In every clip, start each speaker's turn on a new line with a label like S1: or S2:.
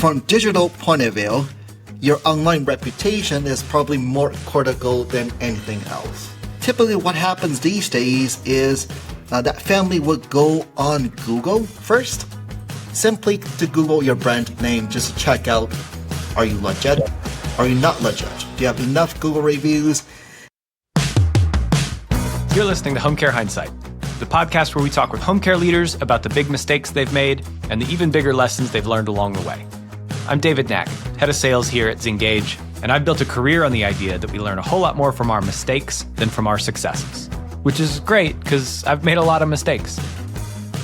S1: from digital point of view, your online reputation is probably more critical than anything else. Typically what happens these days is that family would go on Google first, simply to Google your brand name, just to check out, are you legit? Are you not legit? Do you have enough Google reviews?
S2: You're listening to Home Care Hindsight, the podcast where we talk with home care leaders about the big mistakes they've made and the even bigger lessons they've learned along the way. I'm David Knack, head of sales here at Zingage, and I've built a career on the idea that we learn a whole lot more from our mistakes than from our successes, which is great because I've made a lot of mistakes.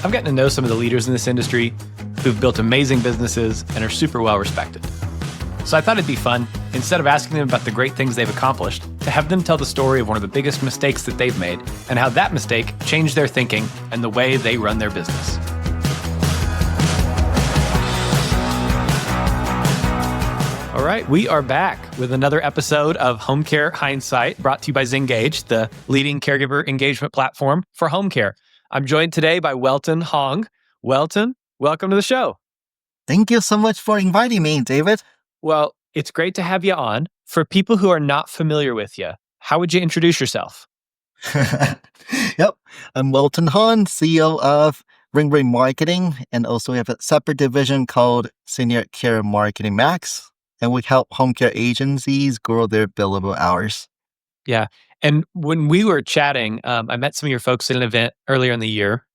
S2: I've gotten to know some of the leaders in this industry who've built amazing businesses and are super well respected. So I thought it'd be fun, instead of asking them about the great things they've accomplished, to have them tell the story of one of the biggest mistakes that they've made and how that mistake changed their thinking and the way they run their business. All right, we are back with another episode of Home Care Hindsight, brought to you by Zingage, the leading caregiver engagement platform for home care. I'm joined today by Welton Hong. Welton, welcome to the show.
S1: Thank you so much for inviting me, David.
S2: Well, it's great to have you on. For people who are not familiar with you, how would you introduce yourself?
S1: Yep, I'm Welton Hong, CEO of Ring Marketing, and also we have a separate division called Senior Care Marketing Max, and we help home care agencies grow their billable hours.
S2: Yeah, and when we were chatting, I met some of your folks at an event earlier in the year.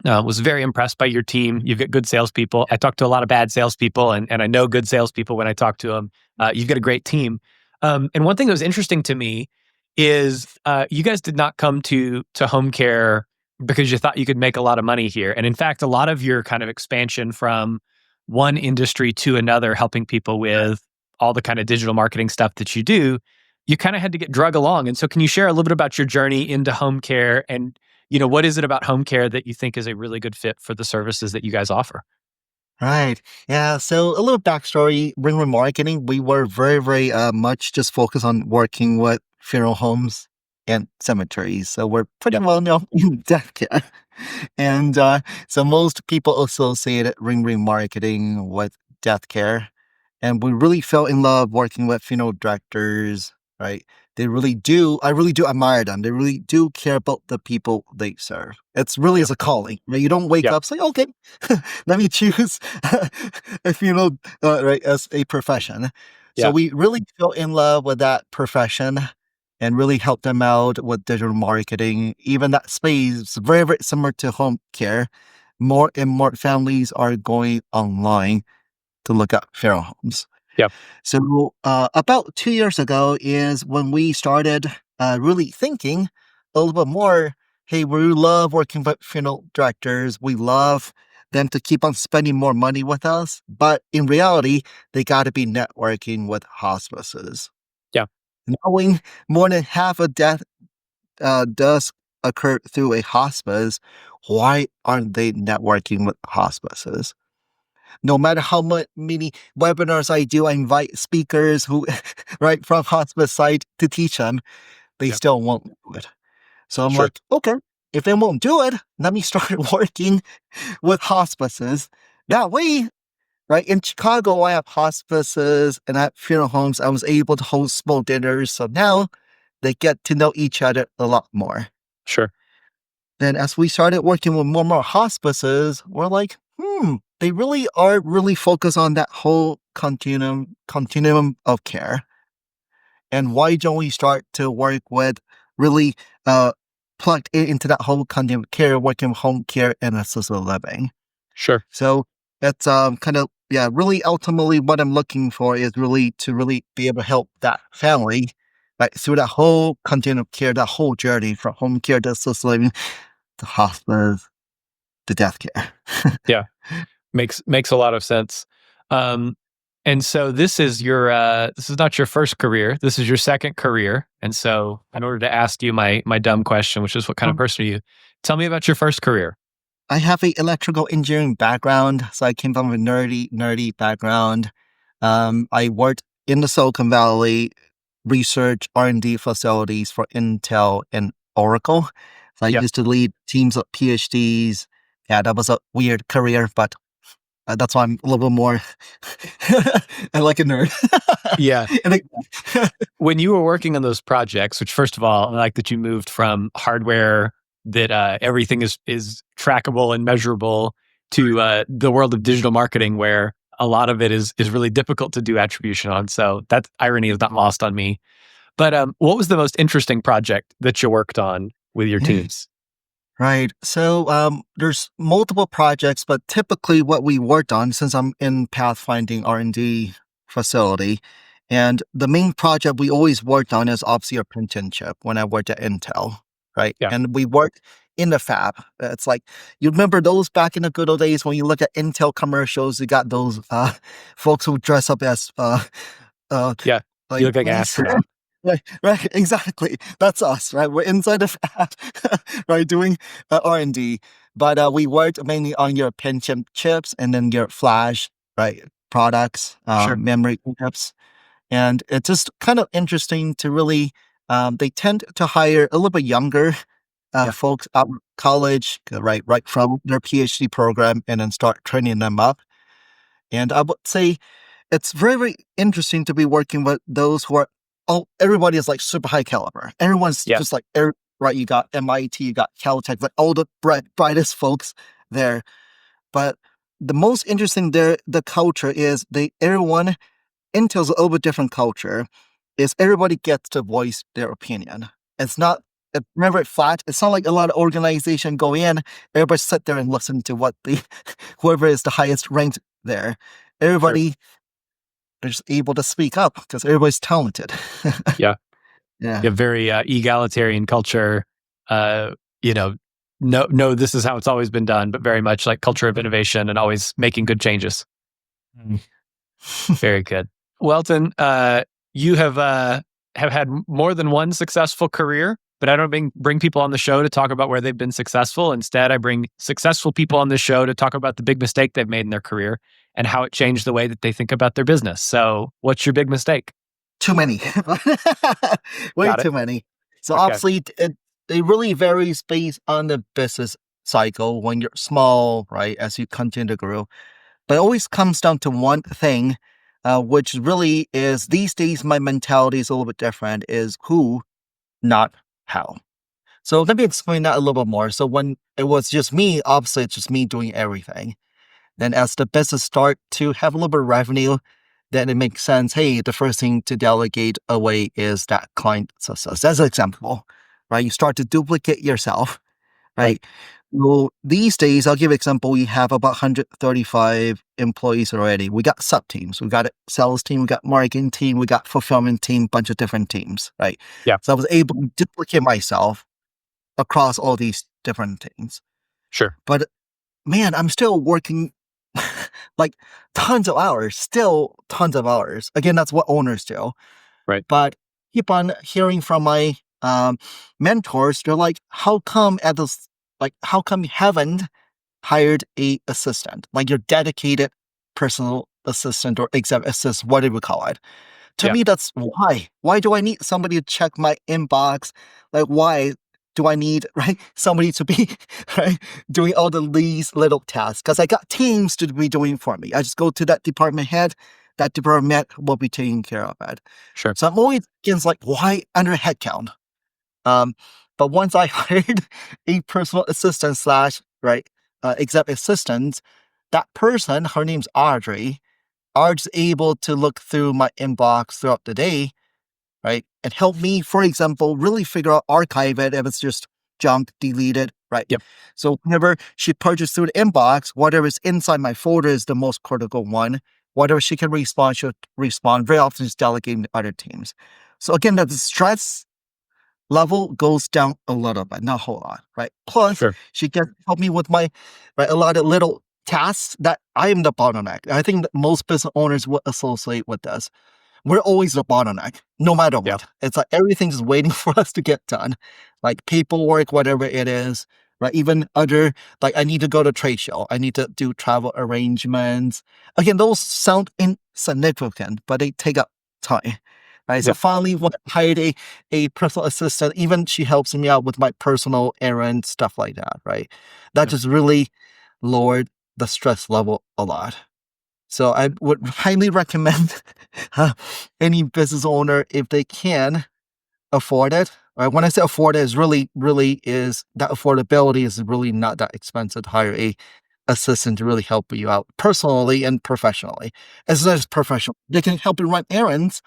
S2: Was very impressed by your team. You've got good salespeople. I talk to a lot of bad salespeople, and I know good salespeople when I talk to them. You've got a great team. And one thing that was interesting to me is you guys did not come to home care because you thought you could make a lot of money here. And in fact, a lot of your kind of expansion from one industry to another, helping people with all the kind of digital marketing stuff that you do, you kind of had to get drug along. And so can you share a little bit about your journey into home care and what is it about home care that you think is a really good fit for the services that you guys offer?
S1: Right. Yeah. So a little backstory, Ring Marketing, we were very much just focused on working with funeral homes and cemeteries. So we're pretty well known in death care. And so most people associate Ring Marketing with death care. And we really fell in love working with funeral directors, right? I really do admire them. They really do care about the people they serve. It's really as a calling, right? You don't wake up say, okay, let me choose a funeral, right, as a profession. So we really fell in love with that profession and really helped them out with digital marketing. Even that space is very similar to home care. More and more families are going online to look at funeral homes.
S2: Yep.
S1: So about 2 years ago is when we started really thinking a little bit more, hey, we love working with funeral directors. We love them to keep on spending more money with us. But in reality, they got to be networking with hospices.
S2: Yeah.
S1: Knowing more than half of death does occur through a hospice, why aren't they networking with hospices? No matter how many webinars I do, I invite speakers who, right, from hospice side to teach them, they still won't do it. So I'm like, okay, if they won't do it, let me start working with hospices. That way, right, in Chicago, I have hospices and at funeral homes, I was able to host small dinners. So now they get to know each other a lot more.
S2: Sure.
S1: Then as we started working with more and more hospices, we're like, they really are focused on that whole continuum of care. And why don't we start to work with really plugged into that whole continuum of care, working with home care and assisted living?
S2: Sure.
S1: So that's really ultimately what I'm looking for is really to be able to help that family, right, through that whole continuum of care, that whole journey from home care to assisted living to hospice to death care.
S2: Yeah. Makes a lot of sense. And so this is not your first career. This is your second career. And so in order to ask you my dumb question, which is what kind of person are you? Tell me about your first career.
S1: I have an electrical engineering background. So I came from a nerdy background. I worked in the Silicon Valley research R&D facilities for Intel and Oracle. So I used to lead teams of PhDs. Yeah, that was a weird career, but That's why I'm a little bit more I like a nerd.
S2: Yeah.
S1: And
S2: When you were working on those projects, which first of all, I like that you moved from hardware that everything is trackable and measurable to the world of digital marketing, where a lot of it is really difficult to do attribution on. So that irony is not lost on me. But what was the most interesting project that you worked on with your teams?
S1: Right. So there's multiple projects, but typically what we worked on, since I'm in pathfinding R&D facility, and the main project we always worked on is obviously a print and chip when I worked at Intel, right?
S2: Yeah,
S1: And we worked in the fab. It's like, you remember those back in the good old days when you look at Intel commercials, you got those folks who dress up as uh,
S2: yeah. You
S1: like
S2: look like an
S1: police.
S2: astronaut.
S1: Right, exactly. That's us, right? We're inside the fab, right, doing R&D. But we worked mainly on your pen chips and then your flash, right, products,
S2: Sure.
S1: memory chips. And it's just kind of interesting to really, they tend to hire a little bit younger
S2: Yeah.
S1: folks out of college, right from their PhD program and then start training them up. And I would say it's very, very interesting to be working with those who are, oh, everybody is like super high caliber. Everyone's
S2: Yeah.
S1: just like, right, you got MIT, you got Caltech, like all the brightest folks there. But the most interesting there, the culture is everyone, Intel's a little bit different culture, is everybody gets to voice their opinion. It's not, remember it flat, it's not like a lot of organization go in, everybody sit there and listen to what the, whoever is the highest ranked there.
S2: Sure.
S1: Everybody is able to speak up because everybody's talented.
S2: Yeah.
S1: Yeah.
S2: Yeah. Very egalitarian culture. Uh, you know, no, this is how it's always been done, but very much like culture of innovation and always making good changes.
S1: Mm.
S2: Very good. Welton, you have had more than one successful career, but I don't bring people on the show to talk about where they've been successful. Instead, I bring successful people on the show to talk about the big mistake they've made in their career and how it changed the way that they think about their business. So, what's your big mistake?
S1: Too many. Way
S2: Got it.
S1: too many. So
S2: Okay.
S1: obviously it really varies based on the business cycle when you're small, right, as you continue to grow. But it always comes down to one thing, which really is these days my mentality is a little bit different, is who, not how. So let me explain that a little bit more. So when it was just me, obviously it's just me doing everything. Then as the business start to have a little bit of revenue, then it makes sense. Hey, the first thing to delegate away is that client success. As an example, right? You start to duplicate yourself,
S2: Right.
S1: right? Well, these days, I'll give an example. We have about 135 employees already. We got sub teams. We got a sales team. We got marketing team. We got fulfillment team. Bunch of different teams, right?
S2: Yeah.
S1: So I was able to duplicate myself across all these different teams.
S2: Sure.
S1: But man, I'm still working like tons of hours, still tons of hours. Again, that's what owners do.
S2: Right.
S1: But keep on hearing from my mentors, they're like, how come how come you haven't hired a assistant, like your dedicated personal assistant or exec assist, whatever we call it? To
S2: Yeah.
S1: me, that's why. Why do I need somebody to check my inbox? Like, why do I need, right, somebody to be, right, doing all these little tasks? Because I got teams to be doing for me. I just go to that department head, that department will be taking care of it.
S2: Sure.
S1: So I'm always against like, why under headcount? Um, but once I hired a personal assistant slash, right, exec assistant, that person, her name's Audrey, are just able to look through my inbox throughout the day, right? And help me, for example, really figure out, archive it if it's just junk, delete it, right?
S2: Yep.
S1: So whenever she purchased through the inbox, whatever is inside my folder is the most critical one. Whatever she can respond, she'll respond. Very often it's delegating to other teams. So again, the stress level goes down a little bit, not a whole lot, right? Plus,
S2: Sure.
S1: she can help me with my, right, a lot of little tasks that I am the bottleneck. I think that most business owners will associate with this. We're always the bottleneck, no matter
S2: Yeah.
S1: what. It's like everything's waiting for us to get done, like paperwork, whatever it is, right? Even other, like I need to go to trade show, I need to do travel arrangements. Again, those sound insignificant, but they take up time, right? So
S2: Yep.
S1: finally, when I hired a personal assistant, even she helps me out with my personal errands, stuff like that, right? That
S2: Yep.
S1: just really lowered the stress level a lot. So I would highly recommend any business owner, if they can afford it. Right? When I say afford it, is really is that affordability is really not that expensive to hire a assistant to really help you out personally and professionally. As well as professional, they can help you run errands.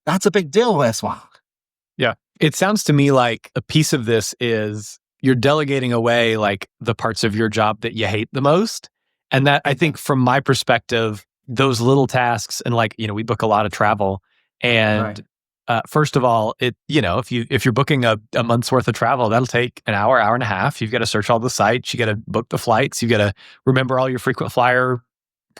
S1: That's a big deal as well.
S2: Yeah. It sounds to me like a piece of this is you're delegating away like the parts of your job that you hate the most. And that I think from my perspective, those little tasks and like, we book a lot of travel
S1: Right.
S2: and first of all, if you're booking a month's worth of travel, that'll take an hour, hour and a half. You've got to search all the sites, you got to book the flights, you got to remember all your frequent flyer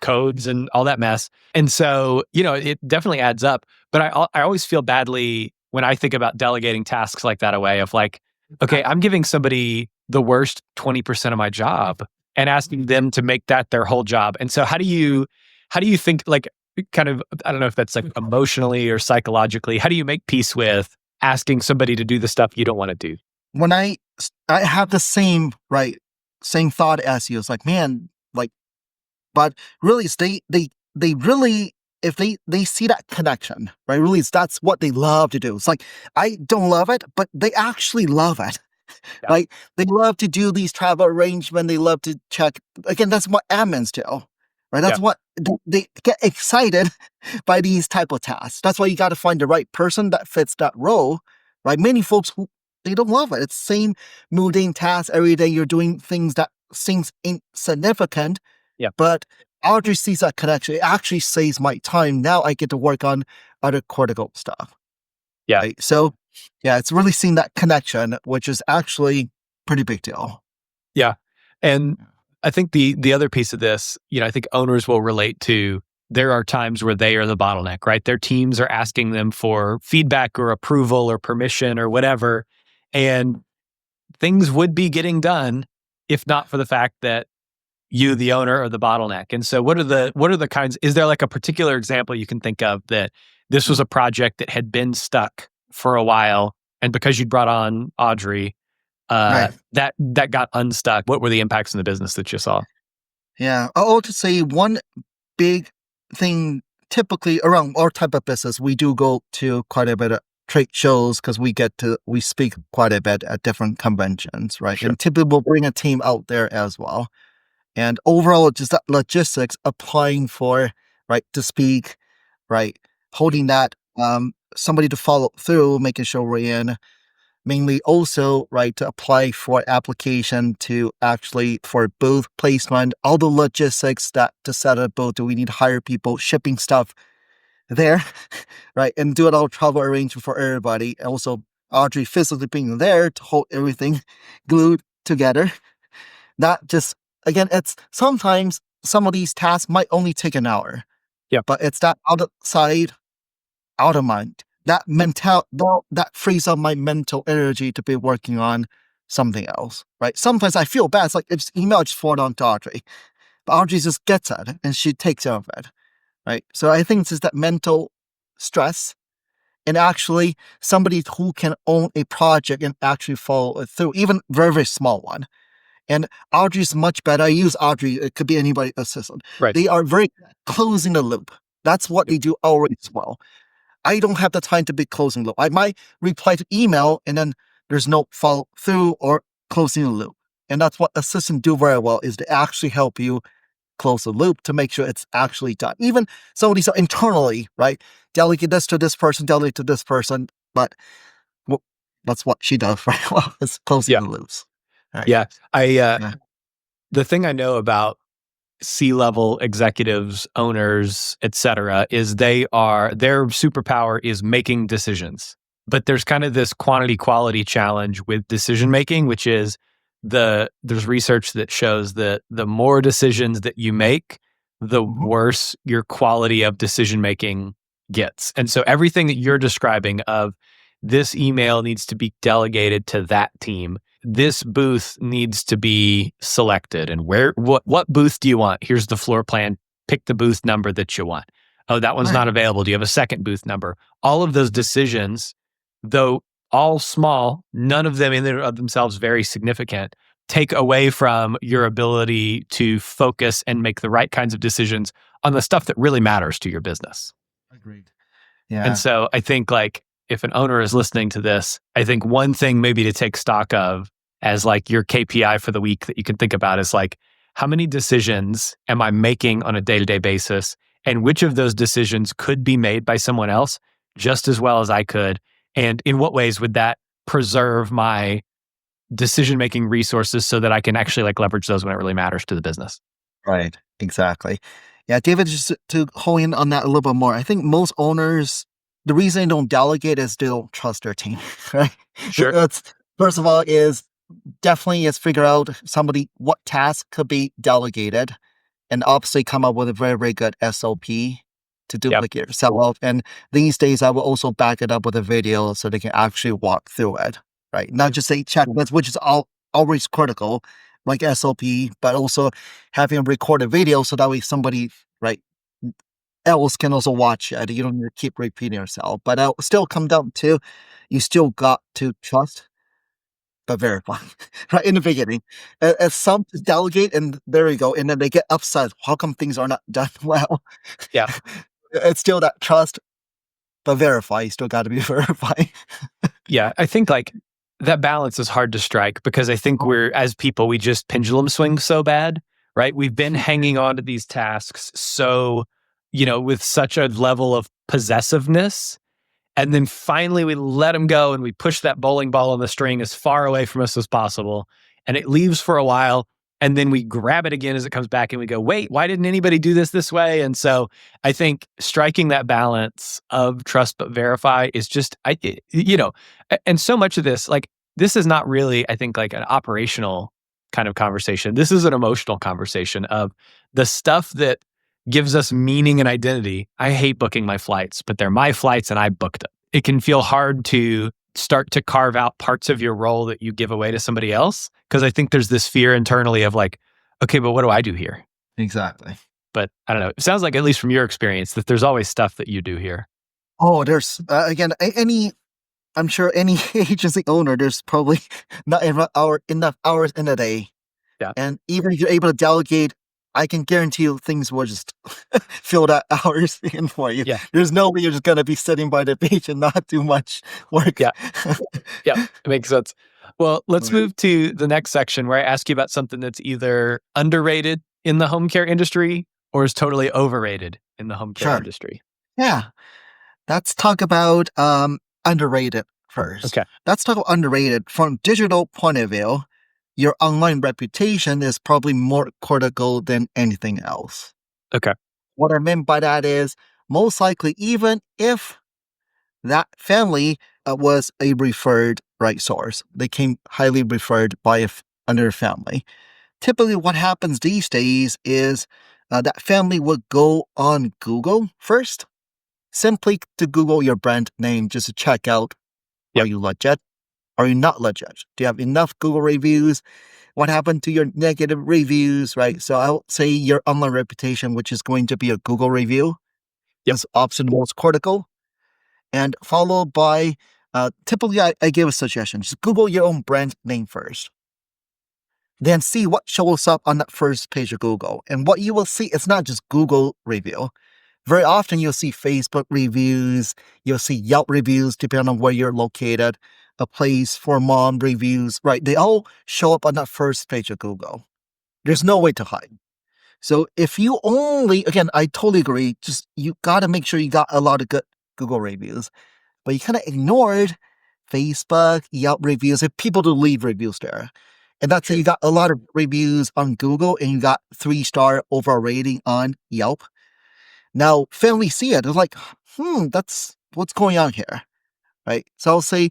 S2: codes and all that mess. And so, it definitely adds up. But I always feel badly when I think about delegating tasks like that away of like, okay, I'm giving somebody the worst 20% of my job and asking them to make that their whole job. And so how do you think like kind of, I don't know if that's like emotionally or psychologically, how do you make peace with asking somebody to do the stuff you don't want to do?
S1: When I have the same thought as you. It's like, man, like, but really, it's they really, if they see that connection, right? Really, that's what they love to do. It's like, I don't love it, but they actually love it.
S2: Yeah.
S1: Like, they love to do these travel arrangements. They love to check. Again, that's what admins do, right?
S2: Yeah.
S1: That's what they get excited by these type of tasks. That's why you got to find the right person that fits that role, right? Many folks who they don't love it. It's same mundane tasks every day. You're doing things that seems insignificant,
S2: Yeah.
S1: but Audrey sees that connection. It actually saves my time. Now I get to work on other critical stuff.
S2: Yeah.
S1: Right? So, yeah, it's really seeing that connection, which is actually pretty big deal.
S2: Yeah. And I think the other piece of this, I think owners will relate to there are times where they are the bottleneck, right? Their teams are asking them for feedback or approval or permission or whatever. And things would be getting done if not for the fact that you, the owner, are the bottleneck. And so what are the kinds, is there like a particular example you can think of that this was a project that had been stuck for a while and because you brought on Audrey,
S1: Right.
S2: that got unstuck? What were the impacts in the business that you saw?
S1: Yeah. I'll just say one big thing typically around our type of business, we do go to quite a bit of trade shows because we speak quite a bit at different conventions, right?
S2: Sure.
S1: And typically we'll bring a team out there as well. And overall, just that logistics applying for, right, to speak, right, holding that, somebody to follow through, making sure we're in, mainly also, right, to apply for application to actually for booth placement, all the logistics that to set up booth, do we need to hire people, shipping stuff there, right, and do it all travel arrangement for everybody. Also, Audrey physically being there to hold everything glued together. Not just, again, it's sometimes some of these tasks might only take an hour,
S2: Yeah.
S1: but it's that outside, out of mind. That frees up my mental energy to be working on something else, right? Sometimes I feel bad. It's like it's email just forward on to Audrey, but Audrey just gets it and she takes care of it, right? So I think it's just that mental stress and actually somebody who can own a project and actually follow it through, even very, very small one. And Audrey's much better. I use Audrey. It could be anybody assistant.
S2: Right.
S1: They are very closing the loop. That's what they do always well. I don't have the time to be closing loop. I might reply to email and then there's no follow through or closing the loop. And that's what assistants do very well is to actually help you close the loop to make sure it's actually done. Even some of these are internally, right? Delegate this to this person, delegate to this person. But well, that's what she does very well is closing
S2: Yeah.
S1: the loops. Right.
S2: Yeah.
S1: Yeah.
S2: The thing I know about C-level executives, owners, et cetera, is their superpower is making decisions. But there's kind of this quantity quality challenge with decision making, which is there's research that shows that the more decisions that you make, the worse your quality of decision making gets. And so everything that you're describing of this email needs to be delegated to that team, this booth needs to be selected, and what booth do you want? Here's the floor plan. Pick the booth number that you want. Oh, that one's
S1: Right.
S2: not available. Do you have a second booth number? All of those decisions, though all small, none of them in and of themselves very significant, take away from your ability to focus and make the right kinds of decisions on the stuff that really matters to your business.
S1: Agreed.
S2: And
S1: Yeah.
S2: so I think like if an owner is listening to this, I think one thing maybe to take stock of as like your KPI for the week that you can think about is like, how many decisions am I making on a day-to-day basis? And which of those decisions could be made by someone else just as well as I could? And in what ways would that preserve my decision-making resources so that I can actually like leverage those when it really matters to the business?
S1: Right. Exactly. Yeah, David, just to hone in on that a little bit more, I think most owners, the reason they don't delegate is they don't trust their team, right?
S2: Sure.
S1: That's first of all is definitely is figure out somebody what task could be delegated and obviously come up with a very, very good SOP to
S2: Yep.
S1: duplicate yourself. And these days, I will also back it up with a video so they can actually walk through it, right? Not just say checklist, which is always critical, like SOP, but also having a recorded video so that way somebody, right, else can also watch it. You don't need to keep repeating yourself. But it'll still come down to you still got to trust but verify, right, in the beginning. As some delegate, and there you go, and then they get upset. How come things are not done well?
S2: Yeah.
S1: It's still that trust, but verify. You still got to be verified.
S2: Yeah. I think like that balance is hard to strike because I think we're, as people, we just pendulum swing so bad, right? We've been hanging on to these tasks so, with such a level of possessiveness. And then finally we let them go and we push that bowling ball on the string as far away from us as possible. And it leaves for a while. And then we grab it again as it comes back and we go, wait, why didn't anybody do this way? And so I think striking that balance of trust but verify is just, and so much of this, like, this is not really, I think, like an operational kind of conversation. This is an emotional conversation of the stuff that gives us meaning and identity. I hate booking my flights, but they're my flights and I booked them. It can feel hard to start to carve out parts of your role that you give away to somebody else. Because I think there's this fear internally of like, okay, but what do I do here?
S1: Exactly.
S2: But I don't know. It sounds like, at least from your experience, that there's always stuff that you do here.
S1: Oh, there's again any. I'm sure any agency owner, there's probably not enough hours in a day.
S2: Yeah.
S1: And even if you're able to delegate, I can guarantee you things will just fill that hours in for you.
S2: Yeah.
S1: There's no way you're just gonna be sitting by the beach and not do much work.
S2: Yeah. Yeah, it makes sense. Well, let's move to the next section where I ask you about something that's either underrated in the home care industry or is totally overrated in the home care
S1: Sure.
S2: industry.
S1: Yeah. Let's talk about underrated first.
S2: Okay.
S1: Let's talk about underrated from digital point of view. Your online reputation is probably more critical than anything else.
S2: Okay.
S1: What I meant by that is most likely, even if that family was a referred right source, they came highly referred by another family. Typically, what happens these days is that family would go on Google first, simply to Google your brand name just to check out,
S2: Yep.
S1: are you legit? Are you not legit? Do you have enough Google reviews? What happened to your negative reviews, right? So I'll say your online reputation, which is going to be a Google review,
S2: Yep.
S1: is option most critical. And followed by, typically I give a suggestion. Just Google your own brand name first. Then see what shows up on that first page of Google. And what you will see is not just Google review. Very often you'll see Facebook reviews, you'll see Yelp reviews, depending on where you're located, a place for mom reviews, right? They all show up on that first page of Google. There's no way to hide. So if you only, again, I totally agree, just you got to make sure you got a lot of good Google reviews, but you kind of ignored Facebook, Yelp reviews, if people to leave reviews there. And that's you got a lot of reviews on Google and you got 3-star overall rating on Yelp. Now, family see it. It's like, that's what's going on here, right? So I'll say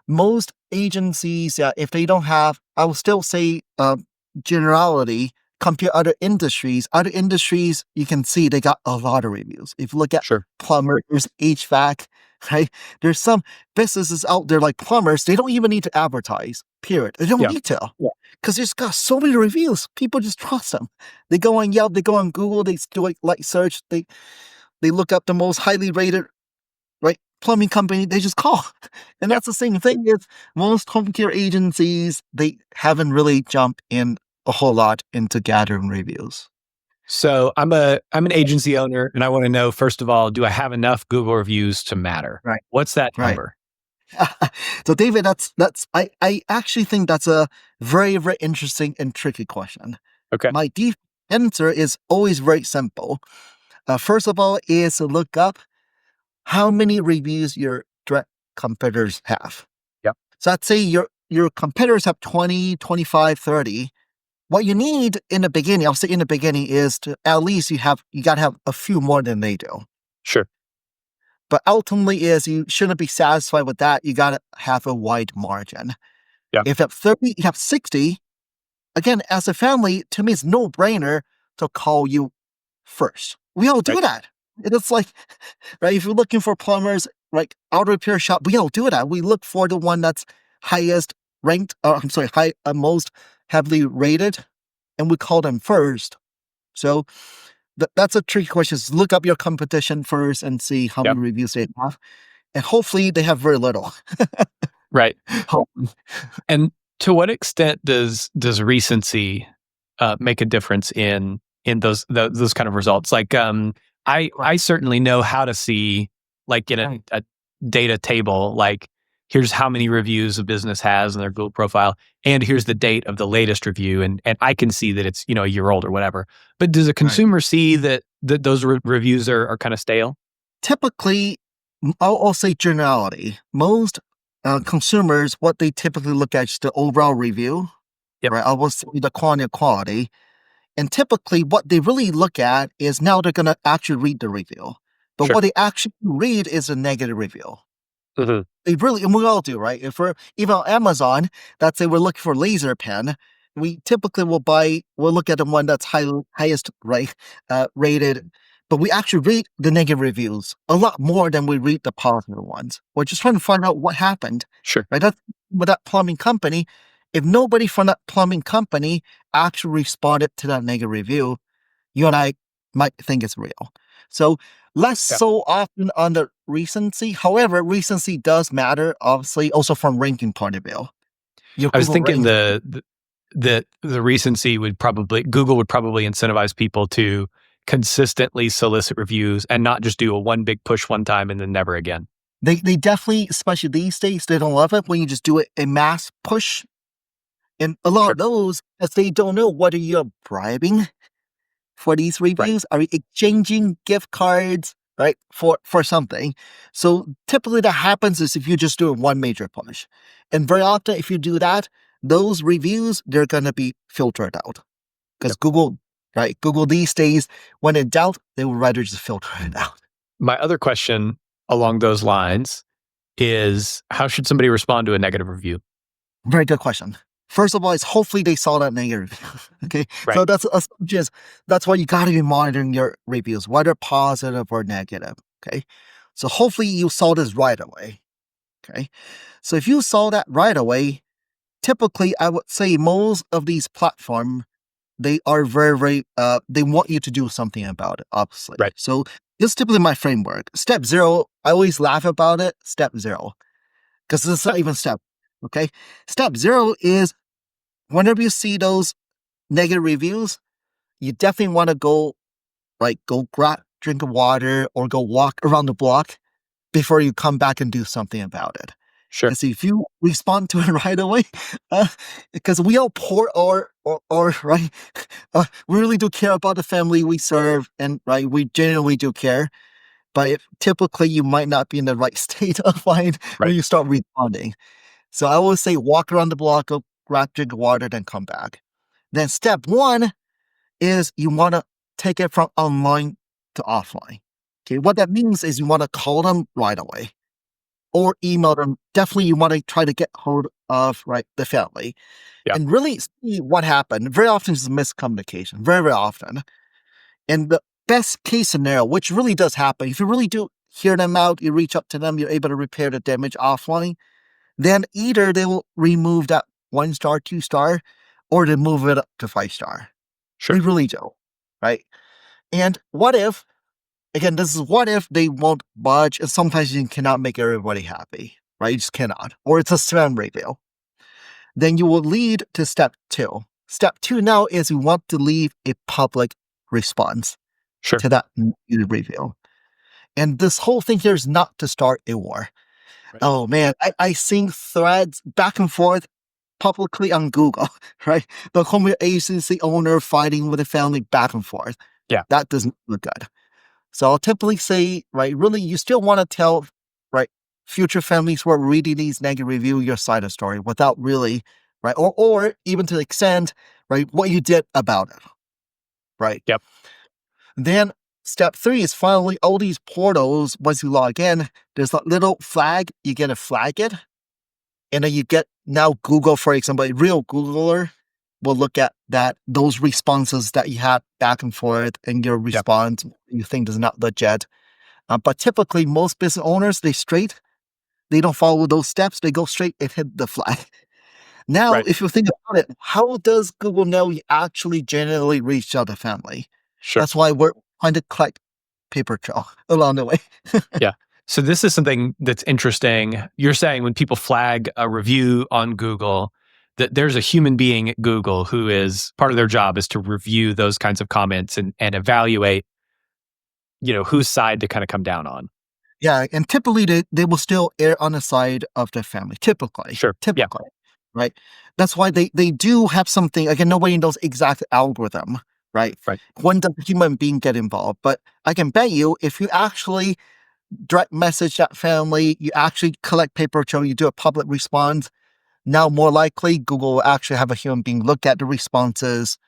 S1: most agencies, if they don't have, I will still say generality, compare other industries. Other industries, you can see they got a lot of reviews. If you look at
S2: Sure.
S1: plumbers, HVAC, right? There's some businesses out there like plumbers, they don't even need to advertise, period. They don't need to. Because there's got so many reviews. People just trust them. They go on Yelp, they go on Google, they do like search, they look up the most highly rated, right, plumbing company, they just call. And
S2: Yep.
S1: that's the same thing is most home care agencies, they haven't really jumped in a whole lot into gathering reviews.
S2: So I'm an agency owner, and I want to know first of all, do I have enough Google reviews to matter?
S1: Right.
S2: What's that
S1: Right.
S2: number?
S1: So David, I actually think that's a very, very interesting and tricky question.
S2: Okay.
S1: My deep answer is always very simple. First of all, is to look up how many reviews your direct competitors have.
S2: Yep.
S1: So I'd say your competitors have 20, 25, 30. What you need in the beginning, I'll say in the beginning, is to at least you gotta have a few more than they do.
S2: Sure.
S1: But ultimately is you shouldn't be satisfied with that. You gotta have a wide margin.
S2: Yeah.
S1: If you have 30, you have 60, again, as a family, to me it's no brainer to call you first. We all do
S2: Right.
S1: that. It's like, right, if you're looking for plumbers, like auto repair shop, we all do that. We look for the one that's highest ranked, I'm sorry, most heavily rated, and we call them first. So that's a tricky question. Is look up your competition first and see how
S2: Yep.
S1: many reviews they have. And hopefully they have very little.
S2: Right.
S1: Hopefully.
S2: And to what extent does recency make a difference in those kind of results? Like, I certainly know how to see, like in
S1: Right.
S2: a data table, like here's how many reviews a business has in their Google profile, and here's the date of the latest review, and I can see that it's a year old or whatever. But does a
S1: Right.
S2: consumer see that those reviews are kind of stale?
S1: Typically, I'll say generality. Most consumers, what they typically look at is the overall review,
S2: Yep.
S1: right? I will say the quality. And typically, what they really look at is now they're going to actually read the review. But
S2: Sure.
S1: what they actually read is a negative review.
S2: Mhm.
S1: They really, and we all do, right? If we're even on Amazon, let's say we're looking for laser pen, we typically we'll look at the one that's highest rated, but we actually read the negative reviews a lot more than we read the positive ones. We're just trying to find out what happened,
S2: Sure.
S1: right? That's with that plumbing company. If nobody from that plumbing company actually responded to that negative review, you and I might think it's real. So less
S2: Yeah.
S1: so often on the recency. However, recency does matter, obviously, also from ranking point of view. Your
S2: I was
S1: Google
S2: thinking
S1: ranking.
S2: the recency Google would probably incentivize people to consistently solicit reviews and not just do a one big push one time and then never again.
S1: They definitely, especially these days, they don't love it when you just do it a mass push. And a lot
S2: Sure.
S1: of those, as they don't know whether you're bribing for these
S2: Right.
S1: reviews, are you exchanging gift cards, right, for something. So typically that happens is if you just do one major push. And very often if you do that, those reviews, they're gonna be filtered out. Because
S2: Yep.
S1: Google these days, when in doubt, they would rather just filter it out.
S2: My other question along those lines is how should somebody respond to a negative review?
S1: Very good question. First of all, is hopefully they saw that negative. Okay.
S2: Right.
S1: So that's why you gotta be monitoring your reviews, whether positive or negative. Okay. So hopefully you saw this right away. Okay. So if you saw that right away, typically I would say most of these platforms, they are very, very they want you to do something about it, obviously.
S2: Right.
S1: So this is typically my framework. Step zero, I always laugh about it. Step zero. Because it's not even step. Okay. Step zero is whenever you see those negative reviews, you definitely want to go grab drink of water or go walk around the block before you come back and do something about it.
S2: Sure.
S1: Because if you respond to it right away, because we all pour or right, we really do care about the family we serve, and right, we genuinely do care. But if, typically, you might not be in the right state of mind when
S2: Right.
S1: you start responding. So I always say, walk around the block, go grab drink of water, then come back. Then step one is you want to take it from online to offline. Okay, what that means is you want to call them right away or email them. Definitely, you want to try to get hold of the family
S2: Yeah.
S1: and really see what happened. Very often, it's miscommunication. Very, very often. And the best case scenario, which really does happen, if you really do hear them out, you reach out to them, you're able to repair the damage offline, then either they will remove that 1 star, 2 star, or they move it up to 5 star.
S2: Sure.
S1: They really do, right? And what if again, this is what if they won't budge, and sometimes you cannot make everybody happy, right? You just cannot. Or it's a spam review. Then you will lead to step two. Step two now is you want to leave a public response
S2: Sure.
S1: to that review. And this whole thing here is not to start a war.
S2: Right.
S1: Oh man, I seen threads back and forth publicly on Google, right? The home care agency owner fighting with the family back and forth.
S2: Yeah.
S1: That doesn't look good. So I'll typically say, right, really, you still want to tell, right, future families who are reading these negative review your side of the story without really, right, or even to the extent, right, what you did about it, right?
S2: Yep.
S1: Then step three is finally all these portals, once you log in, there's a little flag, you get to flag it. And then you get now Google, for example, a real Googler will look at those responses that you had back and forth and your response you think is not legit. But typically most business owners, they don't follow those steps. They go straight and hit the flag. Now,
S2: Right.
S1: if you think about it, how does Google know you actually genuinely reached out to family?
S2: Sure.
S1: That's why we're trying to collect paper trail along the way.
S2: Yeah. So this is something that's interesting. You're saying when people flag a review on Google, that there's a human being at Google who is part of their job is to review those kinds of comments and evaluate, whose side to kind of come down on.
S1: Yeah, and typically they will still err on the side of the family. Typically.
S2: Sure. Yeah.
S1: Right? That's why they do have something, again, nobody knows exact algorithm, right?
S2: Right.
S1: When does a human being get involved? But I can bet you if you actually direct message that family, you actually collect paper trail, you do a public response, now more likely Google will actually have a human being look at the responses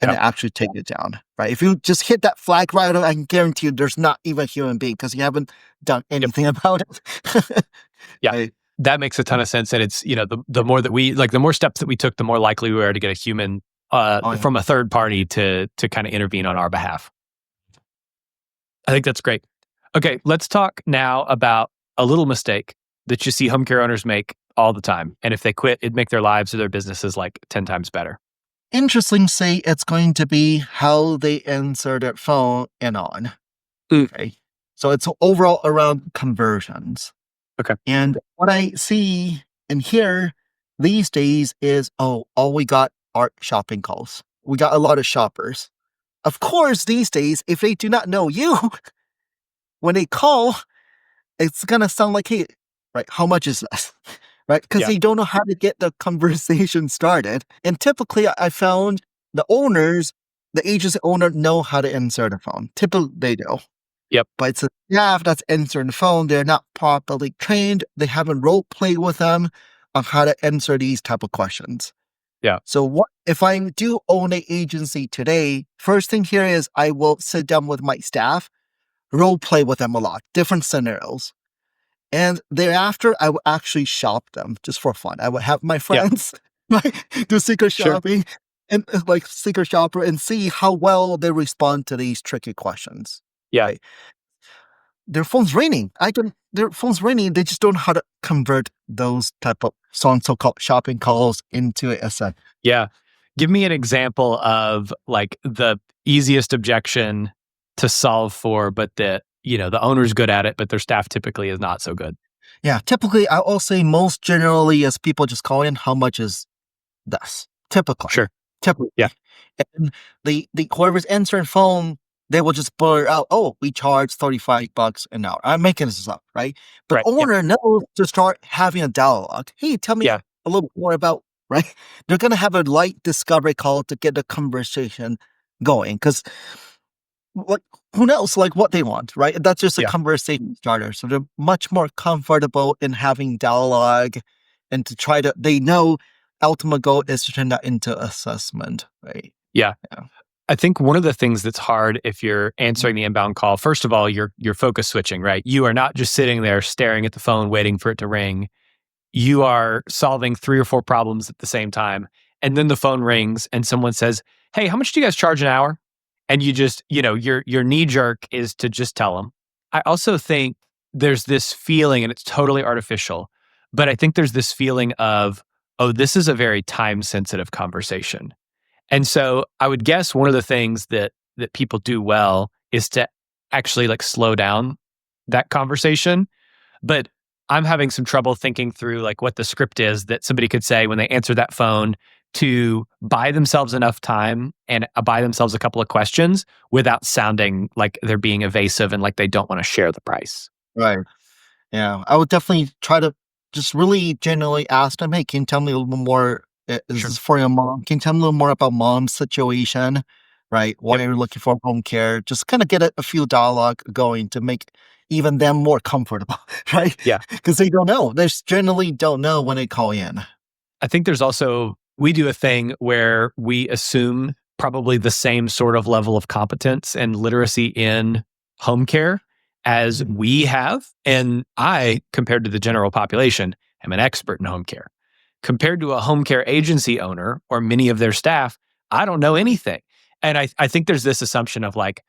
S1: and
S2: Yep.
S1: actually take it down, right? If you just hit that flag right away, I can guarantee you there's not even a human being because you haven't done anything about it.
S2: Yeah.
S1: Right?
S2: That makes a ton of sense. And it's, the more that the more steps that we took, the more likely we are to get a human
S1: Oh, yeah.
S2: from a third party to kind of intervene on our behalf. I think that's great. Okay, let's talk now about a little mistake that you see home care owners make all the time. And if they quit, it'd make their lives or their businesses like 10 times better.
S1: Interesting say it's going to be how they answer their phone and on. Okay. So it's overall around conversions.
S2: Okay.
S1: And what I see and hear these days is, oh, all we got are shopping calls. We got a lot of shoppers. Of course, these days, if they do not know you, when they call, it's going to sound like, hey, right, how much is this? Right? Because they don't know how to get the conversation started. And typically, I found the agency owner know how to answer the phone. Typically, they do.
S2: Yep.
S1: But it's a staff that's answering the phone. They're not properly trained. They haven't role played with them on how to answer these type of questions.
S2: Yeah.
S1: So what if I do own an agency today? First thing here is I will sit down with my staff, role play with them a lot, different scenarios. And thereafter, I will actually shop them just for fun. I would have my friends do secret shopping and secret shopper and see how well they respond to these tricky questions.
S2: Yeah.
S1: Right? Their phone's ringing. Their phone's ringing. They just don't know how to convert those type of so-called shopping calls into a set.
S2: Yeah. Give me an example of like the easiest objection to solve for, but that, the owner's good at it, but their staff typically is not so good.
S1: Yeah. Typically, I'll say most generally as people just call in, how much is this? Typically.
S2: Sure.
S1: Typically.
S2: Yeah.
S1: And the whoever's answering phone, they will just blur out, oh, we charge $35 an hour. I'm making this up, right? But
S2: Right.
S1: owner knows to start having a dialogue. Hey, tell me a little bit more about, right? They're going to have a light discovery call to get the conversation going. Because who knows, what they want, right? That's just a conversation starter. So they're much more comfortable in having dialogue and they know ultimate goal is to turn that into assessment, right?
S2: Yeah. I think one of the things that's hard if you're answering the inbound call, first of all, you're focus switching, right? You are not just sitting there staring at the phone, waiting for it to ring. You are solving 3 or 4 problems at the same time. And then the phone rings and someone says, hey, how much do you guys charge an hour? And you just, your knee jerk is to just tell them. I also think there's this feeling, and it's totally artificial, but I think there's this feeling of, oh, this is a very time sensitive conversation. And so I would guess one of the things that people do well is to actually like slow down that conversation. But I'm having some trouble thinking through like what the script is that somebody could say when they answer that phone to buy themselves enough time and buy themselves a couple of questions without sounding like they're being evasive and like they don't want to share the price.
S1: Right. Yeah, I would definitely try to just really genuinely ask them, "Hey, can you tell me a little bit more? Is
S2: Sure.
S1: this for your mom? Can you tell me a little more about mom's situation? Right? Why
S2: Yep.
S1: you're looking for home care?" Just kind of get a few dialogue going to make even them more comfortable, right?
S2: Yeah.
S1: Because they don't know. They just generally don't know when they call in.
S2: I think there's also, we do a thing where we assume probably the same sort of level of competence and literacy in home care as
S1: Mhm.
S2: we have. And I, compared to the general population, am an expert in home care. Compared to a home care agency owner or many of their staff, I don't know anything. And I think there's this assumption of like,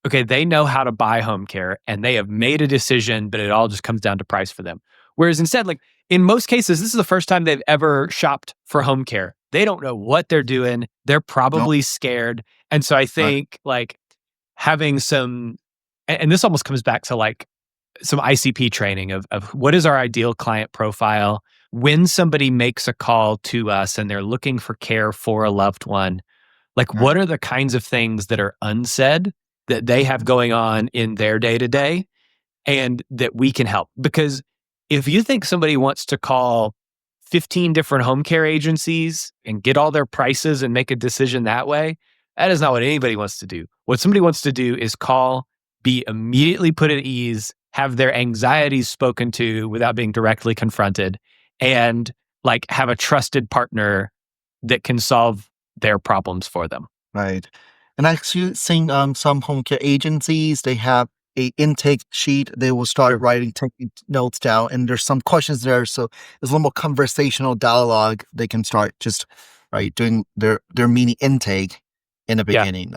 S2: okay, they know how to buy home care and they have made a decision, but it all just comes down to price for them. Whereas instead, like in most cases, this is the first time they've ever shopped for home care. They don't know what they're doing. They're
S1: Nope.
S2: probably scared. And so I
S1: Right.
S2: think like having some, and this almost comes back to like some ICP training of what is our ideal client profile when somebody makes a call to us and they're looking for care for a loved one, like,
S1: Right.
S2: what are the kinds of things that are unsaid that they have going on in their day to day and that we can help? Because if you think somebody wants to call 15 different home care agencies and get all their prices and make a decision that way, that is not what anybody wants to do. What somebody wants to do is call, be immediately put at ease, have their anxieties spoken to without being directly confronted, and like have a trusted partner that can solve their problems for them.
S1: Right. And actually seeing some home care agencies, they have a intake sheet. They will start
S2: Sure.
S1: writing, taking notes down, and there's some questions there. So there's a little more conversational dialogue. They can start just right doing their mini intake in the
S2: Yeah.
S1: beginning.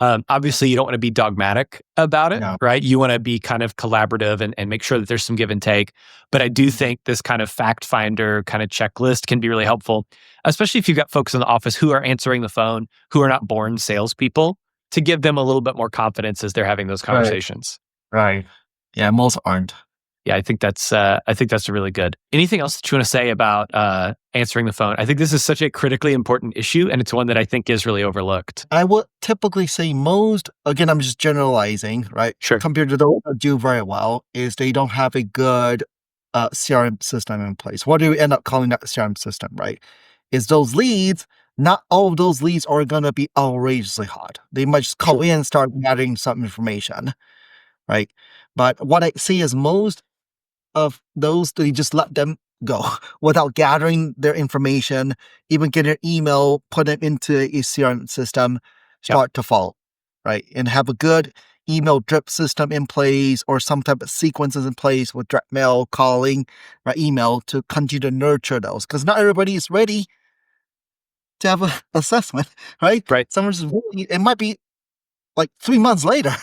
S2: Obviously, you don't want to be dogmatic about it,
S1: No.
S2: right? You want to be kind of collaborative and make sure that there's some give and take. But I do think this kind of fact finder kind of checklist can be really helpful, especially if you've got folks in the office who are answering the phone, who are not born salespeople, to give them a little bit more confidence as they're having those
S1: Right.
S2: conversations.
S1: Right. Yeah, most aren't.
S2: Yeah, I think that's really good. Anything else that you want to say about answering the phone? I think this is such a critically important issue, and it's one that I think is really overlooked.
S1: I would typically say most, again, I'm just generalizing, right?
S2: Sure.
S1: Compared to those that do very well, is they don't have a good CRM system in place. What do we end up calling that CRM system, right? Is those leads, not all of those leads are going to be outrageously hot. They might just call
S2: Sure.
S1: in and start gathering some information, right? But what I see is most of those, they just let them go without gathering their information, even get an email, put it into a CRM system,
S2: Yep.
S1: start to fall, right? And have a good email drip system in place or some type of sequences in place with direct mail, calling, right? Email to continue to nurture those because not everybody is ready to have an assessment, right?
S2: Right.
S1: Someone's really, it might be like 3 months later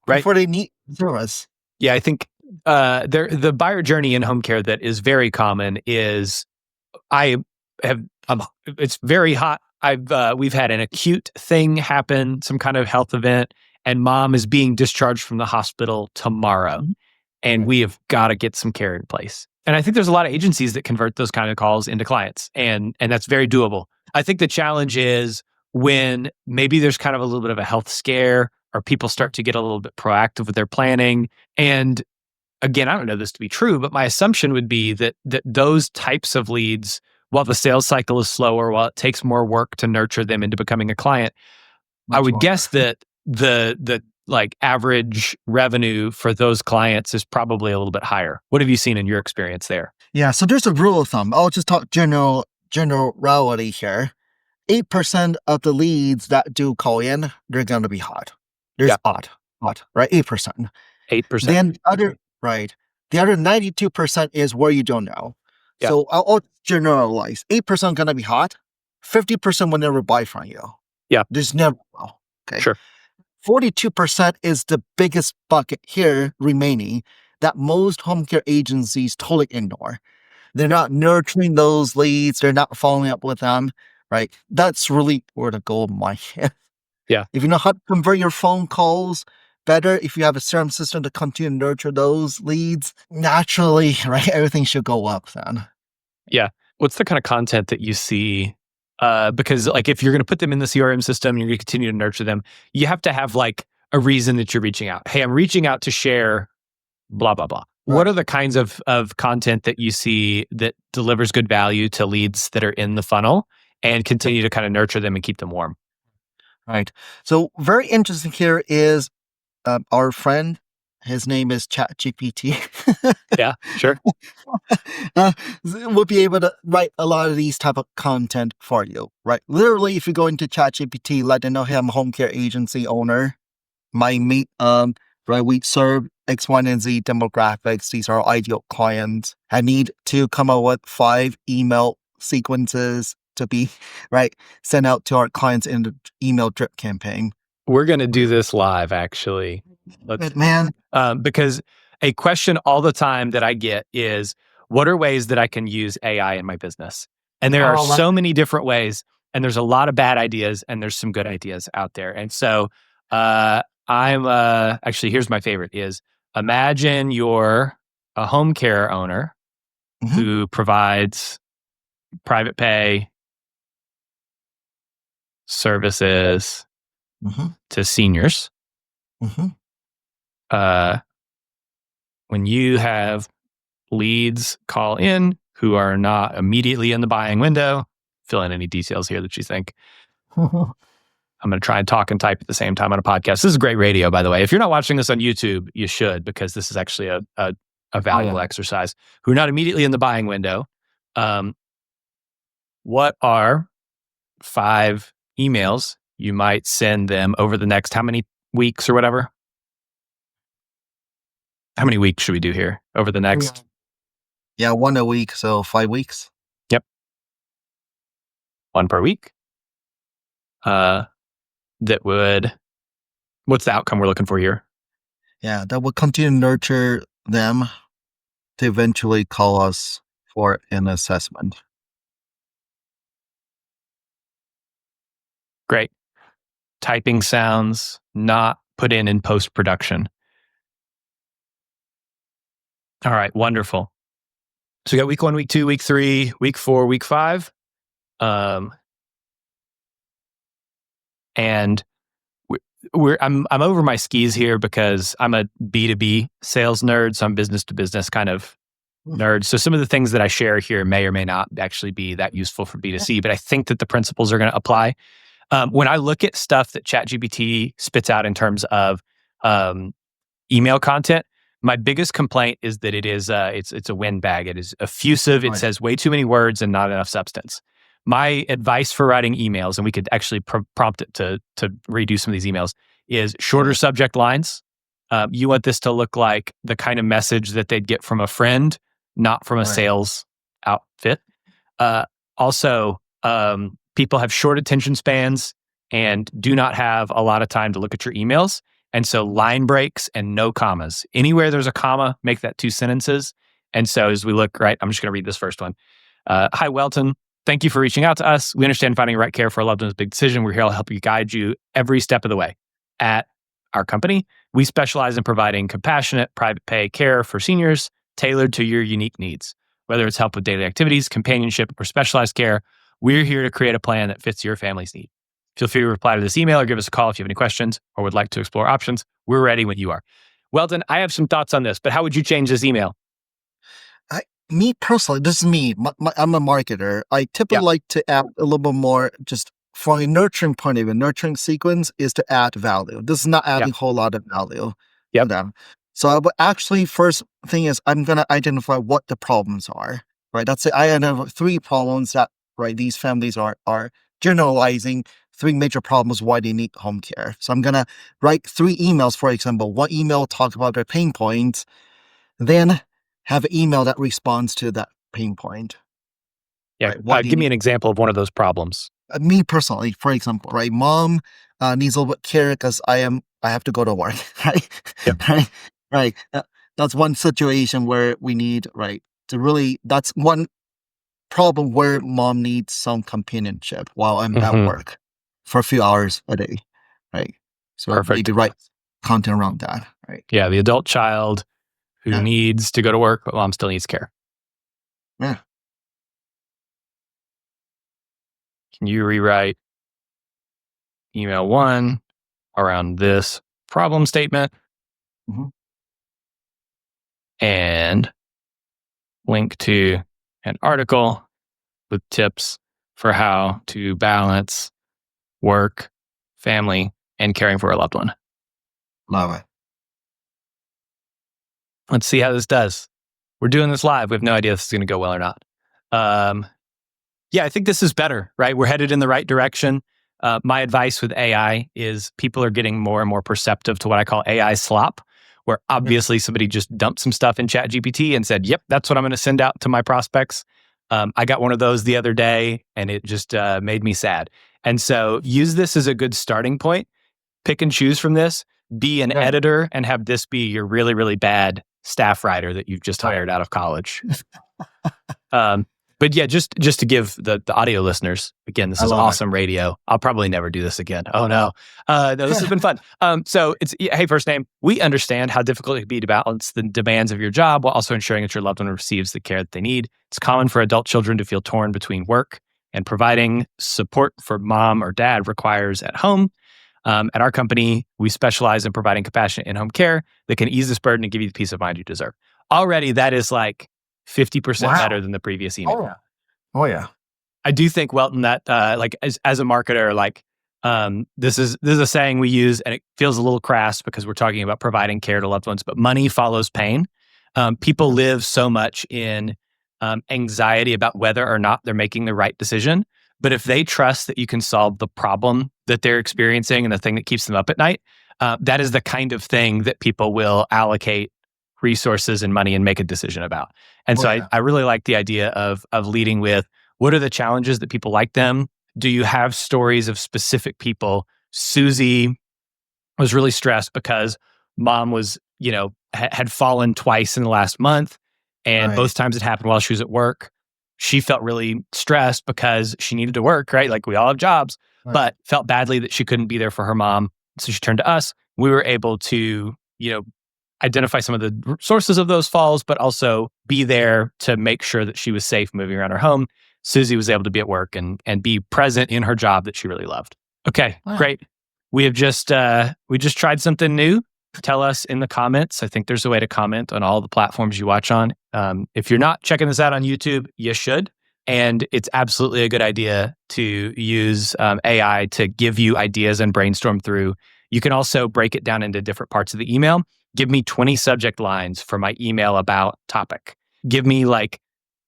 S2: Right.
S1: before they need service.
S2: Yeah, I think the buyer journey in home care that is very common is I have it's very hot. We've had an acute thing happen, some kind of health event, and mom is being discharged from the hospital tomorrow,
S1: Mhm.
S2: and
S1: Right.
S2: we have got to get some care in place. And I think there's a lot of agencies that convert those kind of calls into clients, and that's very doable. I think the challenge is when maybe there's kind of a little bit of a health scare, or people start to get a little bit proactive with their planning. And again, I don't know this to be true, but my assumption would be that those types of leads, while the sales cycle is slower, while it takes more work to nurture them into becoming a client, I
S1: Much
S2: would
S1: longer.
S2: guess that the like average revenue for those clients is probably a little bit higher. What have you seen in your experience there?
S1: Yeah, so there's a rule of thumb. I'll just talk generality here. 8% of the leads that do call in, they're gonna be hot. There's
S2: Yeah,
S1: hot, right? 8%.
S2: 8%.
S1: Then other right. The other 92% is where you don't know.
S2: Yeah,
S1: So I'll generalize. 8% gonna be hot. 50% will never buy from you.
S2: yeah,
S1: There's never will. Okay.
S2: sure.
S1: 42% is the biggest bucket here remaining that most home care agencies totally ignore. They're not nurturing those leads. They're not following up with them, right? That's really where the gold mine is.
S2: Yeah,
S1: If you know how to convert your phone calls, better if you have a CRM system to continue to nurture those leads. Naturally, right? Everything should go up then.
S2: Yeah. What's the kind of content that you see? Because like if you're going to put them in the CRM system, you're going to continue to nurture them. You have to have like a reason that you're reaching out. Hey, I'm reaching out to share blah blah blah. What
S1: Right.
S2: are the kinds of content that you see that delivers good value to leads that are in the funnel and continue to kind of nurture them and keep them warm?
S1: Right. So very interesting here is our friend. His name is ChatGPT.
S2: Yeah, sure.
S1: uh, will be able to write a lot of these type of content for you, right? Literally, if you go into ChatGPT, let them know, hey, I'm a home care agency owner. My meet, right, we serve X, Y, and Z demographics. These are ideal clients. I need to come up with 5 email sequences to be right sent out to our clients in the email drip campaign.
S2: We're going to do this live, actually. Let's
S1: But man,
S2: because a question all the time that I get is, what are ways that I can use AI in my business? And there are
S1: oh,
S2: so many different ways, and there's a lot of bad ideas, and there's some good ideas out there. And so, I'm actually here's my favorite: is imagine you're a home care owner
S1: mhm,
S2: who provides private pay services
S1: mhm,
S2: to seniors.
S1: mhm,
S2: Uh, when you have leads call in who are not immediately in the buying window. Fill in any details here that you think. I'm going to try and talk and type at the same time on a podcast. This is great radio, by the way. If you're not watching this on YouTube, you should, because this is actually a
S1: oh
S2: valuable
S1: yeah.
S2: exercise. Who are not immediately in the buying window. Um, what are 5 emails you might send them over the next how many weeks or whatever? How many weeks should we do here over the next?
S1: Yeah, 1 a week, so 5 weeks.
S2: Yep, 1 per week. Uh, that would What's the outcome we're looking for here?
S1: Yeah, that will continue to nurture them to eventually call us for an assessment.
S2: Great. Typing sounds not put in post production. All right, wonderful. So we got week 1, week 2, week 3, week 4, week 5. Um, and I'm over my skis here because I'm a B2B sales nerd, so I'm business to business kind of nerd. So some of the things that I share here may or may not actually be that useful for B2C, but I think that the principles are going to apply. When I look at stuff that ChatGPT spits out in terms of um, email content, my biggest complaint is that it's a windbag. It is effusive. It
S1: Right,
S2: says way too many words and not enough substance. My advice for writing emails, and we could actually prompt it to redo some of these emails, is shorter
S1: right,
S2: subject lines. You want this to look like the kind of message that they'd get from a friend, not from a
S1: right,
S2: sales outfit. Uh, also, people have short attention spans and do not have a lot of time to look at your emails. And so line breaks and no commas. Anywhere there's a comma, make that 2 sentences. And so as we look, right, I'm just going to read this first one. Hi, Welton. Thank you for reaching out to us. We understand finding the right care for a loved one is a big decision. We're here to help you guide you every step of the way. At our company, we specialize in providing compassionate private pay care for seniors tailored to your unique needs. Whether it's help with daily activities, companionship, or specialized care, we're here to create a plan that fits your family's need. Feel free to reply to this email or give us a call if you have any questions or would like to explore options. We're ready when you are. Weldon, I have some thoughts on this, but how would you change this email?
S1: I, me personally, this is me. I'm a marketer. I typically
S2: Yeah,
S1: like to add a little bit more, just from a nurturing point of view. Nurturing sequence is to add value. This is not
S2: yeah,
S1: adding a whole lot of value to
S2: yep.
S1: them. So I would actually, first thing is I'm going to identify what the problems are, right? That's it. I identify 3 problems that, right, these families are generalizing 3 major problems why they need home care. So I'm going to write 3 emails, for example. One email talk about their pain points, then have an email that responds to that pain point,
S2: Yeah.
S1: right? Why do you
S2: Give me
S1: need
S2: an example of one of those problems.
S1: me personally, for example, right? Mom needs a little bit care because I have to go to work, right?
S2: Yep.
S1: right, right. That's one situation where we need right to really. That's one problem where mom needs some companionship while I'm at
S2: Hmm.
S1: work for a few hours a day, right? So maybe
S2: Perfect.
S1: right. content around that, right?
S2: Yeah, the adult child who
S1: Yeah.
S2: needs to go to work, but mom still needs care.
S1: Yeah.
S2: Can you rewrite email 1 around this problem statement
S1: Mhm.
S2: and link to an article with tips for how to balance work, family, and caring for a loved one?
S1: Love it.
S2: Let's see how this does. We're doing this live. We have no idea if this is going to go well or not. Um, yeah, I think this is better, right? We're headed in the right direction. My advice with AI is people are getting more and more perceptive to what I call AI slop, where
S1: Yeah.
S2: obviously somebody just dumped some stuff in ChatGPT and said, yep, that's what I'm going to send out to my prospects. I got one of those the other day and it just made me sad. And so use this as a good starting point. Pick and choose from this. Be an
S1: Yeah.
S2: editor and have this be your really, really bad staff writer that you've just hired out of college. Um, but yeah, just to give the audio listeners, again, this
S1: I
S2: is
S1: love it.
S2: awesome radio. I'll probably never do this again. Oh no. No, this has been fun. So it's, hey, first name, we understand how difficult it can be to balance the demands of your job while also ensuring that your loved one receives the care that they need. It's common for adult children to feel torn between work and providing support for mom or dad requires at home. At our company, we specialize in providing compassionate in-home care that can ease this burden and give you the peace of mind you deserve. Already, that is like 50% better
S1: Wow.
S2: than the previous email.
S1: Oh yeah. Oh yeah.
S2: I do think, Welton, that like as a marketer, like this is a saying we use, and it feels a little crass because we're talking about providing care to loved ones, but money follows pain. People live so much in anxiety about whether or not they're making the right decision. But if they trust that you can solve the problem that they're experiencing and the thing that keeps them up at night, that is the kind of thing that people will allocate resources and money and make a decision about. And
S1: Oh
S2: so
S1: yeah.
S2: I really like the idea of leading with, what are the challenges that people like them? Do you have stories of specific people? Susie was really stressed because mom was, had fallen twice in the last month. And
S1: Right.
S2: both times it happened while she was at work. She felt really stressed because she needed to work, right? Like we all have jobs,
S1: Right.
S2: but felt badly that she couldn't be there for her mom. So she turned to us. We were able to, identify some of the sources of those falls, but also be there to make sure that she was safe moving around her home. Susie was able to be at work and be present in her job that she really loved. Okay,
S1: Wow.
S2: great. We have just we just tried something new. Tell us in the comments. I think there's a way to comment on all the platforms you watch on. If you're not checking this out on YouTube, you should. And it's absolutely a good idea to use AI to give you ideas and brainstorm through. You can also break it down into different parts of the email. Give me 20 subject lines for my email about topic. Give me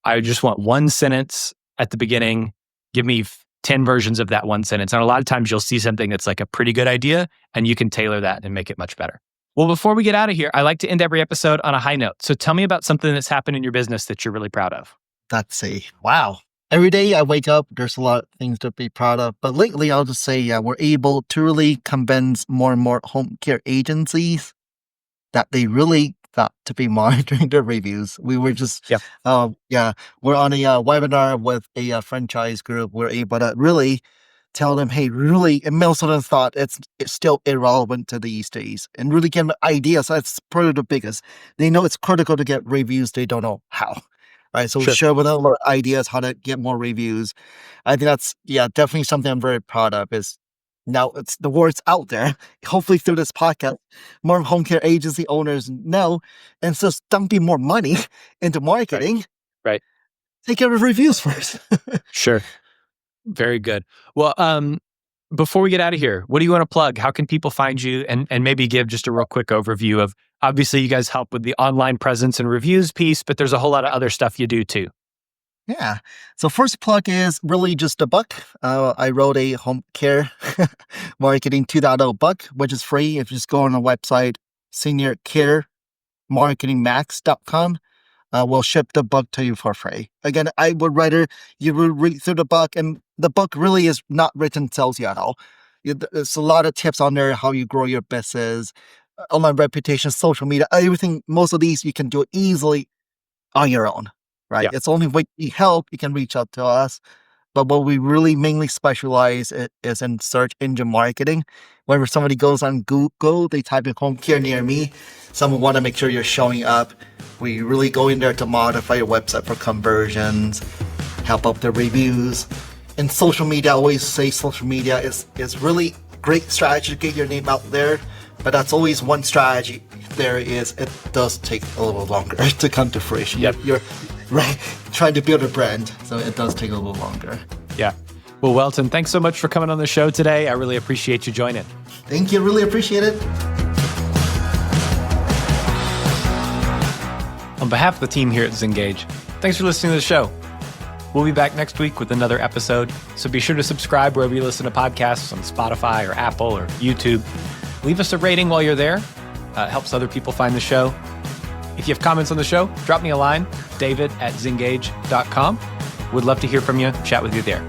S2: I just want one sentence at the beginning. Give me 10 versions of that one sentence. And a lot of times you'll see something that's like a pretty good idea and you can tailor that and make it much better. Well, before we get out of here, I like to end every episode on a high note. So tell me about something that's happened in your business that you're really proud of.
S1: That's wow. Every day I wake up, there's a lot of things to be proud of. But lately, I'll just say, yeah, we're able to really convince more and more home care agencies that they really got to be monitoring their reviews. We were just,
S2: Yeah.
S1: we're on a webinar with a franchise group. We're able to really tell them, hey, really, and most of them thought it's still irrelevant to these days, and really give them ideas. That's probably the biggest. They know it's critical to get reviews. They don't know how. Right. So
S2: Sure.
S1: share with them our ideas how to get more reviews. I think that's, definitely something I'm very proud of is now it's the word's out there. Hopefully through this podcast, more home care agency owners know, and just dumping more money into marketing.
S2: Right.
S1: Take care of reviews first.
S2: Sure. Very good. Well, before we get out of here, what do you want to plug? How can people find you? And maybe give just a real quick overview of, obviously you guys help with the online presence and reviews piece, but there's a whole lot of other stuff you do too.
S1: Yeah. So first plug is really just a book. I wrote a home care marketing 2.0 book, which is free. If you just go on our website, seniorcaremarketingmax.com, we'll ship the book to you for free. Again, I would rather you would read through the book, and the book really is not written to sales you at all. There's a lot of tips on there, how you grow your business, online reputation, social media, everything. Most of these you can do easily on your own, right?
S2: Yeah.
S1: It's only when you help, you can reach out to us. But what we really mainly specialize is in search engine marketing. Whenever somebody goes on Google, they type in home care near me. Someone want to make sure you're showing up. We really go in there to modify your website for conversions, help up the reviews. And social media, I always say social media is really great strategy to get your name out there. But that's always one strategy. There is, it does take a little longer to come to fruition.
S2: Yep.
S1: You're right, trying to build a brand, so it does take a little longer.
S2: Yeah. Well, Welton, thanks so much for coming on the show today. I really appreciate you joining.
S1: Thank you, really appreciate it.
S2: On behalf of the team here at Zingage, thanks for listening to the show. We'll be back next week with another episode, so be sure to subscribe wherever you listen to podcasts on Spotify or Apple or YouTube. Leave us a rating while you're there. It helps other people find the show. If you have comments on the show, drop me a line, david@zingage.com. Would love to hear from you, chat with you there.